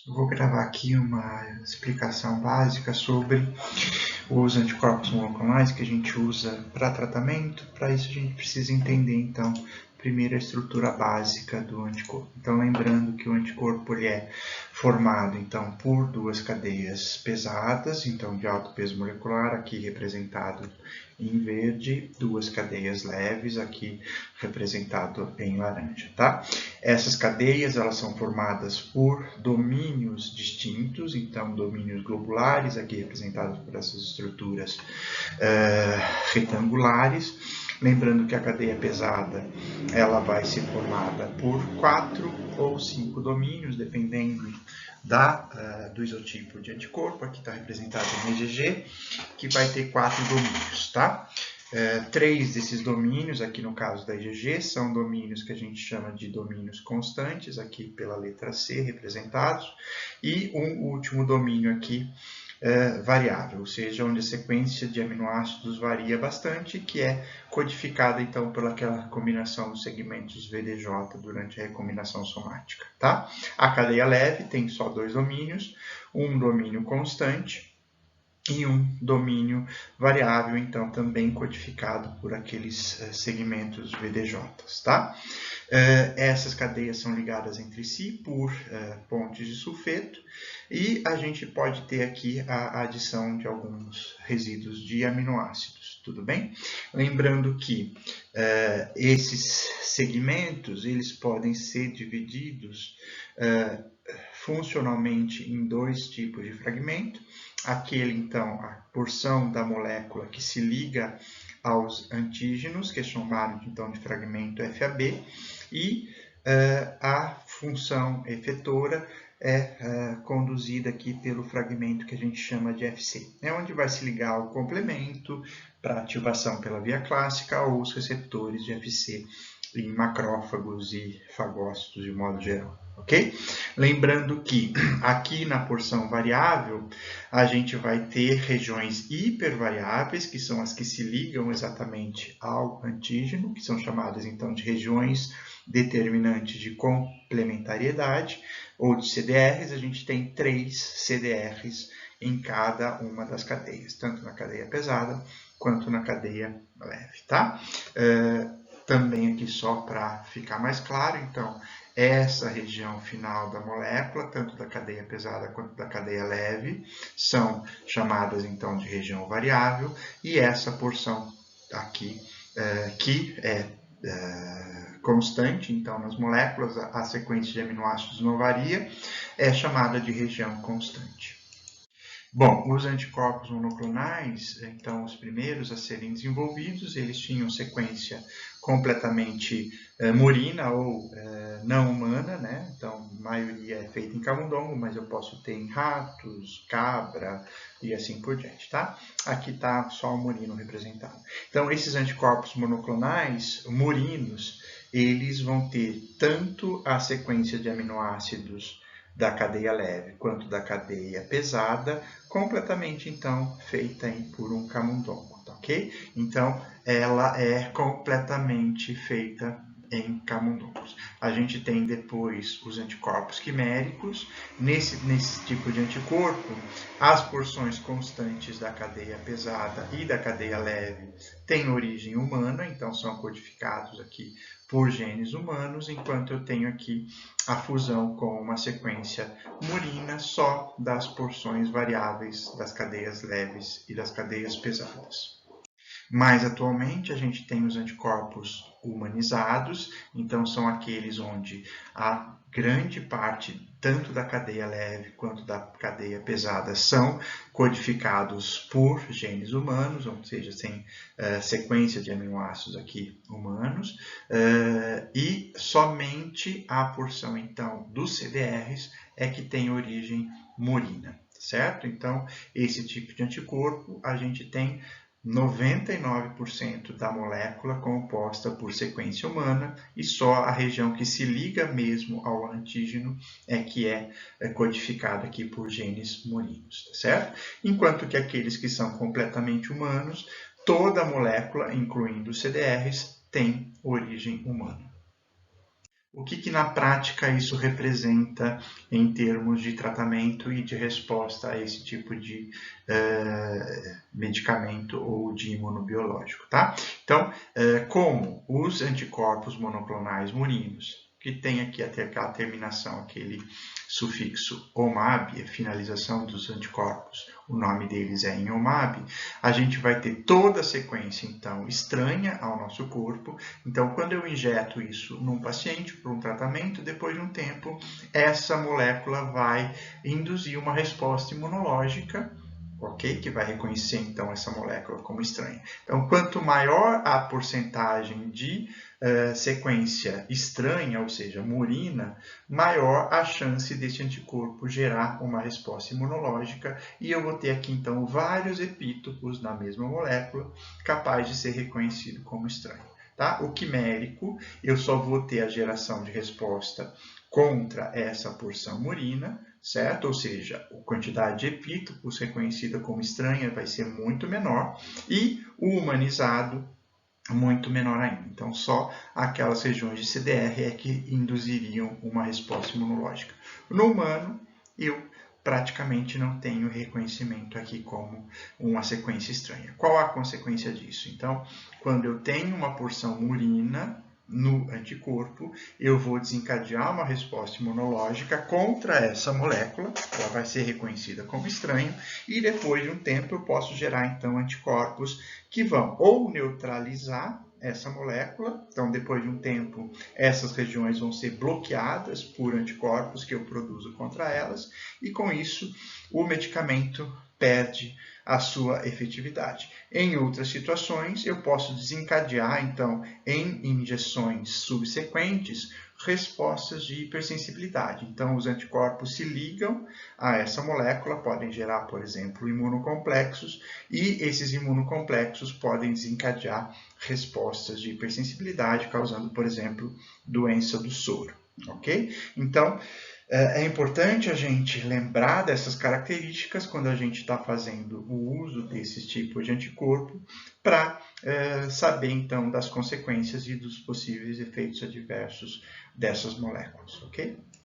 Vou gravar aqui uma explicação básica sobre os anticorpos monoclonais que a gente usa para tratamento. Para isso a gente precisa entender, então, primeiro a estrutura básica do anticorpo. Então, lembrando que o anticorpo ele é formado, então, por duas cadeias pesadas, então, de alto peso molecular, aqui representado em verde, duas cadeias leves, aqui representado em laranja, tá? Essas cadeias, elas são formadas por domínios distintos, então, domínios globulares, aqui representados por essas estruturas retangulares. Lembrando que a cadeia pesada ela vai ser formada por 4 ou 5 domínios, dependendo do isotipo de anticorpo. Aqui está representado no IgG, que vai ter 4 domínios, tá? 3 desses domínios, aqui no caso da IgG, são domínios que a gente chama de domínios constantes, aqui pela letra C representados, e um último domínio aqui variável, ou seja, onde a sequência de aminoácidos varia bastante, que é codificada então pelaquela combinação dos segmentos VDJ durante a recombinação somática, tá? A cadeia leve tem só 2 domínios, um domínio constante e um domínio variável, então também codificado por aqueles segmentos VDJs, tá? Essas cadeias são ligadas entre si por pontes de sulfeto e a gente pode ter aqui a adição de alguns resíduos de aminoácidos, tudo bem? Lembrando que esses segmentos eles podem ser divididos funcionalmente em 2 tipos de fragmento. Aquele, então, a porção da molécula que se liga aos antígenos, que é chamado então de fragmento FAB, e a função efetora é conduzida aqui pelo fragmento que a gente chama de FC, onde vai se ligar o complemento para ativação pela via clássica ou os receptores de FC em macrófagos e fagócitos de modo geral, ok? Lembrando que aqui na porção variável a gente vai ter regiões hipervariáveis, que são as que se ligam exatamente ao antígeno, que são chamadas então de regiões determinantes de complementariedade, ou de CDRs. A gente tem 3 CDRs em cada uma das cadeias, tanto na cadeia pesada quanto na cadeia leve, tá? Também aqui só para ficar mais claro, então, essa região final da molécula, tanto da cadeia pesada quanto da cadeia leve, são chamadas então de região variável, e essa porção aqui, que é constante, então nas moléculas a sequência de aminoácidos não varia, é chamada de região constante. Bom, os anticorpos monoclonais, então os primeiros a serem desenvolvidos, eles tinham sequência completamente murina ou não humana, né? Então, a maioria é feita em camundongo, mas eu posso ter em ratos, cabra e assim por diante, tá? Aqui está só o murino representado. Então, esses anticorpos monoclonais, murinos, eles vão ter tanto a sequência de aminoácidos da cadeia leve quanto da cadeia pesada, completamente, então, feita por um camundongo, tá, ok? Então, ela é completamente feita em camundongos. A gente tem depois os anticorpos quiméricos. Nesse tipo de anticorpo, as porções constantes da cadeia pesada e da cadeia leve têm origem humana, então são codificados aqui por genes humanos, enquanto eu tenho aqui a fusão com uma sequência murina só das porções variáveis das cadeias leves e das cadeias pesadas. Mas atualmente a gente tem os anticorpos humanizados, então são aqueles onde a grande parte, tanto da cadeia leve quanto da cadeia pesada, são codificados por genes humanos, ou seja, sem sequência de aminoácidos aqui humanos, e somente a porção, então, dos CDRs é que tem origem murina, certo? Então, esse tipo de anticorpo a gente tem 99% da molécula composta por sequência humana e só a região que se liga mesmo ao antígeno é que é codificada aqui por genes murinos, tá certo? Enquanto que aqueles que são completamente humanos, toda a molécula, incluindo os CDRs, tem origem humana. o que na prática isso representa em termos de tratamento e de resposta a esse tipo de medicamento ou de imunobiológico, tá? Então, como os anticorpos monoclonais murinos, que tem aqui até aquela terminação, aquele sufixo OMAB, a finalização dos anticorpos, o nome deles é em OMAB, a gente vai ter toda a sequência, então, estranha ao nosso corpo. Então, quando eu injeto isso num paciente para um tratamento, depois de um tempo, essa molécula vai induzir uma resposta imunológica, ok? Que vai reconhecer, então, essa molécula como estranha. Então, quanto maior a porcentagem de sequência estranha, ou seja, murina, maior a chance desse anticorpo gerar uma resposta imunológica e eu vou ter aqui, então, vários epítopos na mesma molécula capaz de ser reconhecido como estranho. Tá? O quimérico, eu só vou ter a geração de resposta contra essa porção murina, certo? Ou seja, a quantidade de epítopos reconhecida como estranha vai ser muito menor e o humanizado muito menor ainda. Então, só aquelas regiões de CDR é que induziriam uma resposta imunológica. No humano, eu praticamente não tenho reconhecimento aqui como uma sequência estranha. Qual a consequência disso? Então, quando eu tenho uma porção murina no anticorpo, eu vou desencadear uma resposta imunológica contra essa molécula, ela vai ser reconhecida como estranho, e depois de um tempo eu posso gerar, então, anticorpos que vão ou neutralizar essa molécula, então depois de um tempo essas regiões vão ser bloqueadas por anticorpos que eu produzo contra elas, e com isso o medicamento perde a sua efetividade. Em outras situações, eu posso desencadear, então, em injeções subsequentes, respostas de hipersensibilidade. Então, os anticorpos se ligam a essa molécula, podem gerar, por exemplo, imunocomplexos, e esses imunocomplexos podem desencadear respostas de hipersensibilidade, causando, por exemplo, doença do soro. Ok? Então, é importante a gente lembrar dessas características quando a gente está fazendo o uso desses tipos de anticorpo para saber, então, das consequências e dos possíveis efeitos adversos dessas moléculas, ok?